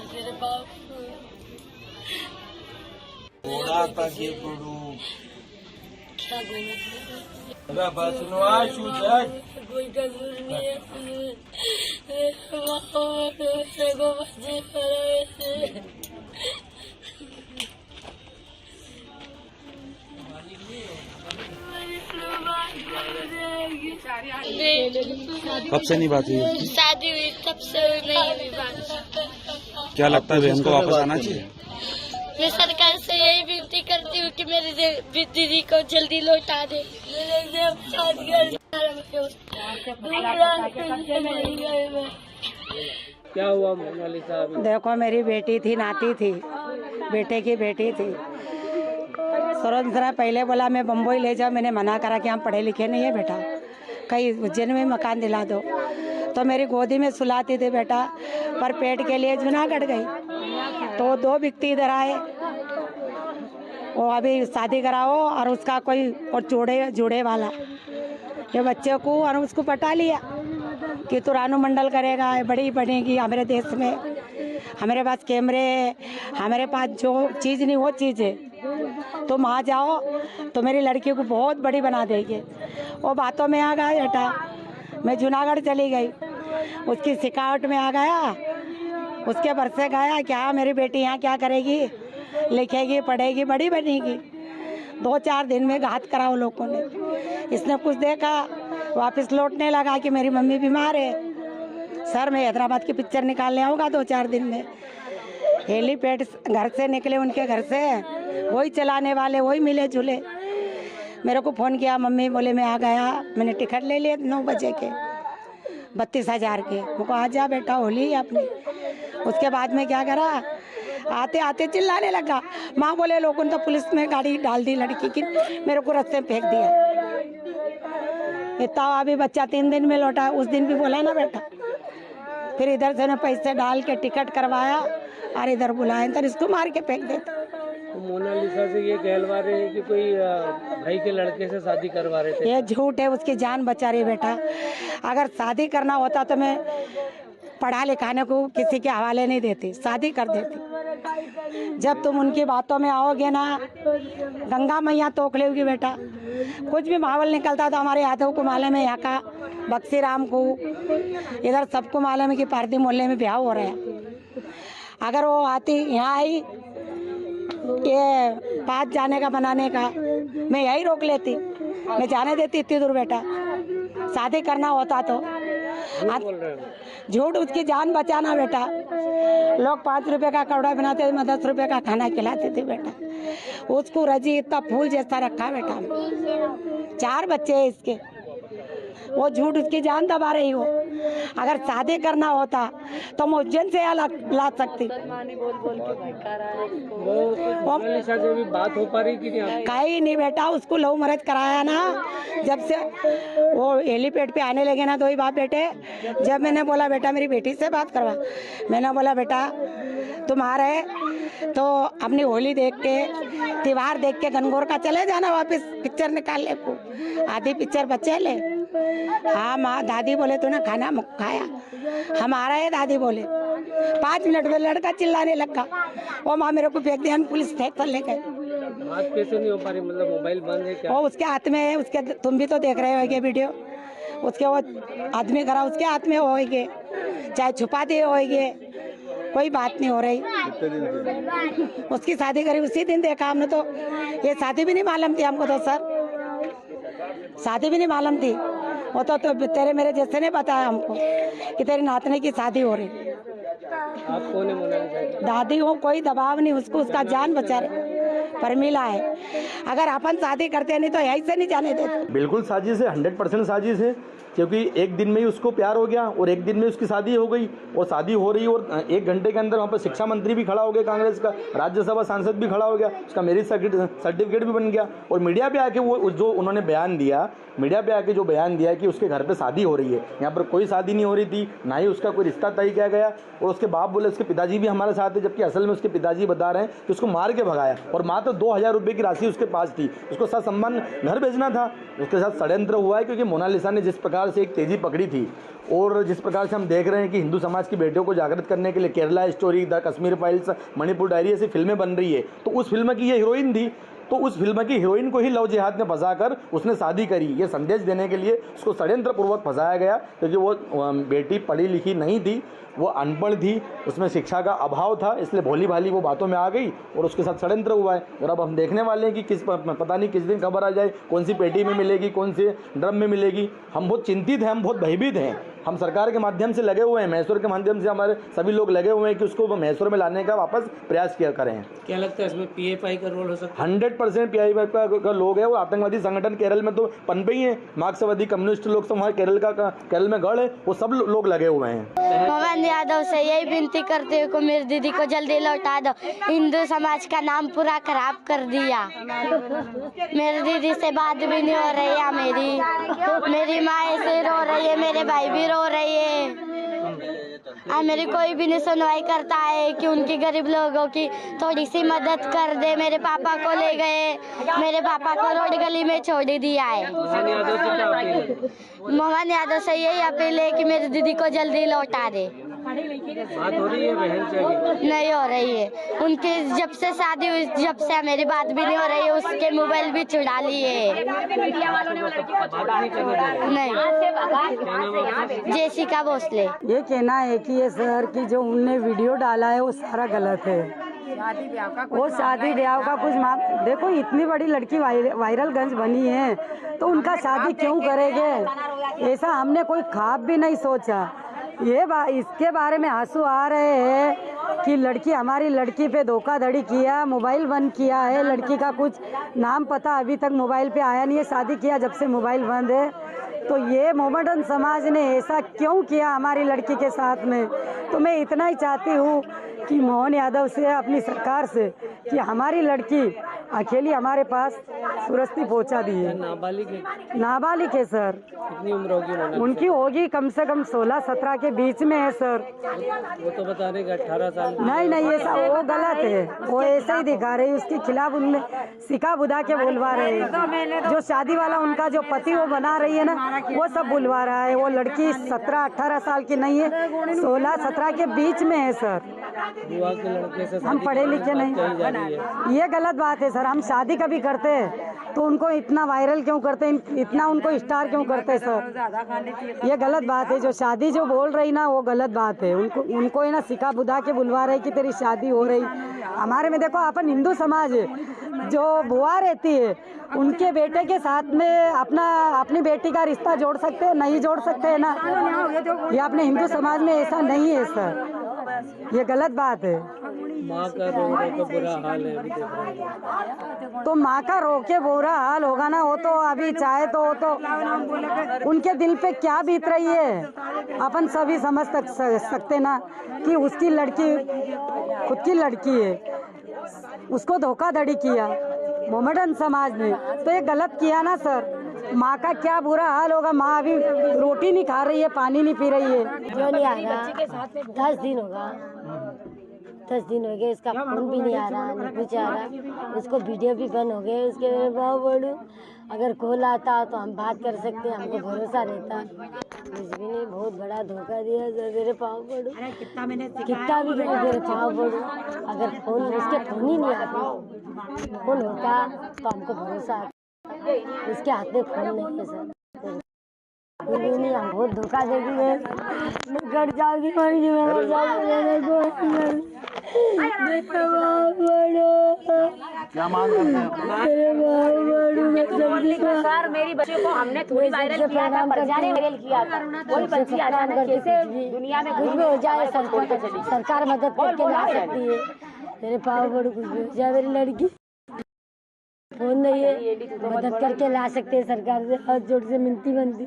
तेरे बाप क्या कोई कसूर नहीं है को बच्चे कब से नहीं बात हुई? शादी हुई तब से नहीं हुई बात। क्या लगता है बहन को वापस आना चाहिए? मैं सरकार से यही विनती करती हूँ कि मेरी दीदी को जल्दी लौटा दे। क्या हुआ मोनालिसा? देखो मेरी बेटी थी, नाती थी, बेटे की बेटी थी। सुरंसरा पहले बोला मैं बम्बई ले जाओ, मैंने मना करा कि हम पढ़े लिखे नहीं है बेटा, कहीं उज्जैन में मकान दिला दो। तो मेरी गोदी में सुलाती थी बेटा, पर पेट के लिए जूनागढ़ गई तो 2 व्यक्ति इधर आए, वो अभी शादी कराओ और उसका कोई और जोड़े वाला ये बच्चे को और उसको पटा लिया कि तू रानू मंडल करेगा, बड़ी बनेगी हमारे देश में, हमारे पास कैमरे, हमारे पास जो चीज़ नहीं वो चीज़ है, तुम वहाँ जाओ तो मेरी लड़की को बहुत बड़ी बना देगी। वो बातों में आ गया बेटा, मैं जूनागढ़ चली गई, उसकी सिकावट में आ गया, उसके बरसे गया क्या मेरी बेटी यहाँ क्या करेगी, लिखेगी पढ़ेगी बड़ी बनेगी। 2-4 दिन में घात करा वो लोगों ने, इसने कुछ देखा वापस लौटने लगा कि मेरी मम्मी बीमार है, सर मैं हैदराबाद की पिक्चर निकालने आऊँगा 2-4 दिन में। हेलीपैड घर से निकले, उनके घर से वही चलाने वाले वही मिले जुले, मेरे को फ़ोन किया, मम्मी बोले मैं आ गया, मैंने टिकट ले लिया 9 बजे के 32,000 के, मुझको आ जा बेटा होली अपनी। उसके बाद में क्या करा, आते आते चिल्लाने लगा, माँ बोले लोगों ने तो पुलिस में गाड़ी डाल दी लड़की की, मेरे को रास्ते में फेंक दिया। इतना अभी बच्चा 3 दिन में लौटा, उस दिन भी बोला ना बेटा, फिर इधर से ना पैसे डाल के टिकट करवाया और इधर बुलाए तो इसको मार के फेंक देता। तो मोनालिसा से ये कहलवा रहे हैं कि कोई भाई के लड़के से शादी करवा रहे थे। ये झूठ है, उसकी जान बचा रही बेटा। अगर शादी करना होता तो मैं पढ़ा लिखाने को किसी के हवाले नहीं देती, शादी कर देती। जब तुम उनकी बातों में आओगे ना, गंगा मैया तोक लेगी बेटा। कुछ भी माहौल निकलता तो हमारे यादव को मालूम है, यहाँ का बक्सी राम को, इधर सबको मालूम है कि पारदी मोहल्ले में ब्याह हो रहा है। अगर वो आती यहाँ आई ये पास जाने का बनाने का, मैं यही रोक लेती, मैं जाने देती इतनी दूर बेटा। शादी करना होता तो झूठ, उसकी जान बचाना बेटा। लोग 5 रुपए का कपड़ा बनाते थे, मैं 10 रुपए का खाना खिलाते थे बेटा। उसको रजी इतना फूल जैसा रखा बेटा, 4 बच्चे हैं इसके, वो झूठ उसकी जान दबा रही हो। अगर शादी करना होता तो मैं उज्जैन से ला सकती। मोनालिसा से भी बात हो पा रही कि नहीं? कहीं नहीं बेटा, उसको लव मैरिज कराया ना, जब से वो हेलीपैड पे आने लगे ना 2 ही बाप बेटे। जब मैंने बोला बेटा मेरी बेटी से बात करवा, मैंने बोला बेटा तुम आ रहे तो अपनी होली देख के, त्योहार देख के गनगौर का चले जाना वापस पिक्चर निकालने को, आधी पिक्चर बचे ले। हाँ माँ, दादी बोले तूने खाना खाया, हम आ रहे हैं दादी बोले। 5 मिनट में लड़का चिल्लाने लगा, वो माँ मेरे को फेंक दिया, हम पुलिस स्टेशन ले गए। बात कैसे नहीं हो पा रही, मतलब मोबाइल बंद है क्या? वो उसके हाथ में है, उसके तुम भी तो देख रहे होगे वीडियो, उसके वो आदमी करा उसके हाथ में होगे, चाहे छुपा दिए होगे, कोई बात नहीं हो रही। उसकी शादी करी उसी दिन देखा हमने, तो ये शादी भी नहीं मालूम थी हमको तो सर, शादी भी नहीं मालूम थी। वो तो तेरे मेरे जैसे ने बताया हमको कि तेरे नातने की शादी हो रही। आप कौन है मोनालिसा? दादी हो, कोई दबाव नहीं, उसको उसका जान बचा रहे, परमिला है। अगर अपन शादी करते नहीं तो यहीं से नहीं जाने देते। बिल्कुल साजिश है, 100% साजिश है, क्योंकि एक दिन में ही उसको प्यार हो गया और एक दिन में उसकी शादी हो गई, और शादी हो रही और 1 घंटे के अंदर वहाँ पर शिक्षा मंत्री भी खड़ा हो गया, कांग्रेस का राज्यसभा सांसद भी खड़ा हो गया, उसका मैरिज सर्टिफिकेट भी बन गया। और मीडिया पे आके वो जो उन्होंने बयान दिया, मीडिया पे आके जो बयान दिया कि उसके घर पे शादी हो रही है, यहाँ पर कोई शादी नहीं हो रही थी, ना ही उसका कोई रिश्ता तय किया गया। और उसके बाप बोले उसके पिताजी भी हमारे साथ है, जबकि असल में उसके पिताजी बता रहे हैं कि उसको मार के भगाया। और मात्र मात्र 2000 रुपये की राशि उसके पास थी, उसको ससम्मान घर भेजना था। उसके साथ षड्यंत्र हुआ है, क्योंकि मोनालिसा ने जिस प्रकार से एक तेज़ी पकड़ी थी और जिस प्रकार से हम देख रहे हैं कि हिंदू समाज की बेटियों को जागृत करने के लिए Kerala story, the Kashmir files, Manipur diary ऐसी फिल्में बन रही है, तो उस फिल्म की ये हीरोइन थी, तो उस फिल्म की हीरोइन को ही लव जिहाद में फंसाकर उसने शादी करी। ये संदेश देने के लिए उसको षड्यंत्रपूर्वक फंसाया गया, क्योंकि वो बेटी पढ़ी लिखी नहीं थी, वो अनपढ़ थी, उसमें शिक्षा का अभाव था, इसलिए भोली भाली वो बातों में आ गई और उसके साथ षड्यंत्र हुआ है। और अब हम देखने वाले हैं कि पता नहीं किस दिन खबर आ जाए, कौन सी पेटी में मिलेगी, कौन से ड्रम में मिलेगी। हम बहुत चिंतित हैं, हम बहुत भयभीत हैं। हम सरकार के माध्यम से लगे हुए हैं, महेश्वर के माध्यम से हमारे सभी लोग लगे हुए हैं कि उसको महेश्वर में लाने का वापस प्रयास किया करें। क्या लगता है इसमें पीएफआई का रोल हो सकता है? 100% पीआईवाई का लोग है और आतंकवादी संगठन केरल में तो पनपे ही है। मार्क्सवादी कम्युनिस्ट लोग सब वहाँ केरल में गढ़ है, वो सब लोग लगे हुए हैं। मोहन यादव से यही विनती करते हुए को मेरी दीदी को जल्दी लौटा दो, हिंदू समाज का नाम पूरा खराब कर दिया। मेरी दीदी से बात भी नहीं हो रही है, मेरी माँ ऐसे रो रही है, मेरे भाई भी रो रही है, मेरी कोई भी नहीं सुनवाई करता है कि उनकी गरीब लोगों की थोड़ी सी मदद कर दे। मेरे पापा को ले गए, मेरे पापा को रोड गली में छोड़ दिया है। मोहन यादव से यही अपील है कि मेरी दीदी को जल्दी लौटा दे। बात हो रही है बहन से? नहीं हो रही है, उनकी जब से शादी हुई, जब से मेरी बात भी नहीं हो रही है, उसके मोबाइल भी चुरा लिए। नहीं, जेसिका भोसले। ये कहना है कि ये सर की जो उनने वीडियो डाला है वो सारा गलत है। वो शादी ब्याह का कुछ देखो, इतनी बड़ी लड़की वायरल गंज बनी है तो उनका शादी क्यों करेंगे? ऐसा हमने कोई ख्वाब भी नहीं सोचा। इसके बारे में आंसू आ रहे हैं कि लड़की, हमारी लड़की पे धोखाधड़ी किया, मोबाइल बंद किया है, लड़की का कुछ नाम पता अभी तक मोबाइल पे आया नहीं है, शादी किया जब से मोबाइल बंद है। तो ये मोहम्मदन समाज ने ऐसा क्यों किया हमारी लड़की के साथ में? तो मैं इतना ही चाहती हूँ कि मोहन यादव से, अपनी सरकार से, कि हमारी लड़की अकेली हमारे पास सुरस्ती पहुँचा दी है। नाबालिग है सर। कितनी उम्र होगी उनकी? होगी कम से कम 16-17 के बीच में है सर। वो तो बता रहे 18 साल। नहीं, ऐसा वो गलत है, वो ऐसा ही दिखा रही है। उसके खिलाफ उनमें सिका बुधा के बुलवा रहे हैं। जो शादी वाला उनका जो पति वो बना रही है ना, वो सब बुलवा रहा है। वो लड़की 17-18 साल की नहीं है, 16-17 के बीच में है सर। बुआ के लड़के से हम पढ़े लिखे नहीं, ये गलत बात है सर। हम शादी कभी करते हैं तो उनको इतना वायरल क्यों करते हैं, इतना उनको स्टार क्यों करते हैं सर? ये गलत बात है। जो शादी जो बोल रही ना, वो गलत बात है। उनको ही ना सिखा बुधा के बुलवा रहे कि तेरी शादी हो रही। हमारे में देखो, अपन हिंदू समाज है, जो बुआ रहती है उनके बेटे के साथ में अपनी बेटी का रिश्ता जोड़ सकते हैं? नहीं जोड़ सकते है ना। ये अपने हिंदू समाज में ऐसा नहीं है सर, ये गलत बात है। माँ का रो के बुरा हाल है अभी देख रहे हैं। तो माँ का रो के बुरा हाल होगा ना, वो तो अभी चाहे तो उनके दिल पे क्या बीत रही है अपन सभी समझ सकते ना, कि उसकी लड़की, खुद की लड़की है, उसको धोखाधड़ी किया मोहम्मदन समाज ने, तो ये गलत किया ना सर। माँ का क्या बुरा हाल होगा? माँ अभी रोटी नहीं खा रही है, पानी नहीं पी रही है। क्यों नहीं आ रहा? 10 दिन होगा, 10 दिन हो गए, इसका फोन भी नहीं आ रहा, नहीं कुछ आ रहा। उसको वीडियो भी बंद हो गए उसके। बाबू बड़ू अगर कॉल आता तो हम बात कर सकते हैं, हमको भरोसा रहता। कुछ भी नहीं, बहुत बड़ा धोखा दिया मेरे पाँव बड़ू। कितना भी मेरे पाँव बड़ू। अगर फोन, उसके फोन ही नहीं आता, फोन होता तो हमको भरोसा आता। उसके हाथ में फोन नहीं है सर। नहीं, हम बहुत धोखा दे दिए। मैं घर जाऊंगी, मरूंगी, मेरे क्या मांग करते हैं? सर, मेरी बच्ची को हमने थोड़ी वायरल किया था, प्रजा ने वायरल किया था। कोई बच्ची अचानक कैसे दुनिया में कुछ भी हो जाए, सरकार मदद करके ला सकती है। मेरे पाँव बड़ू, कुछ भी हो जाए, मेरी लड़की फोन नहीं है, मदद करके ला सकते हैं। सरकार से हाथ जोड़ से मिनती बनती।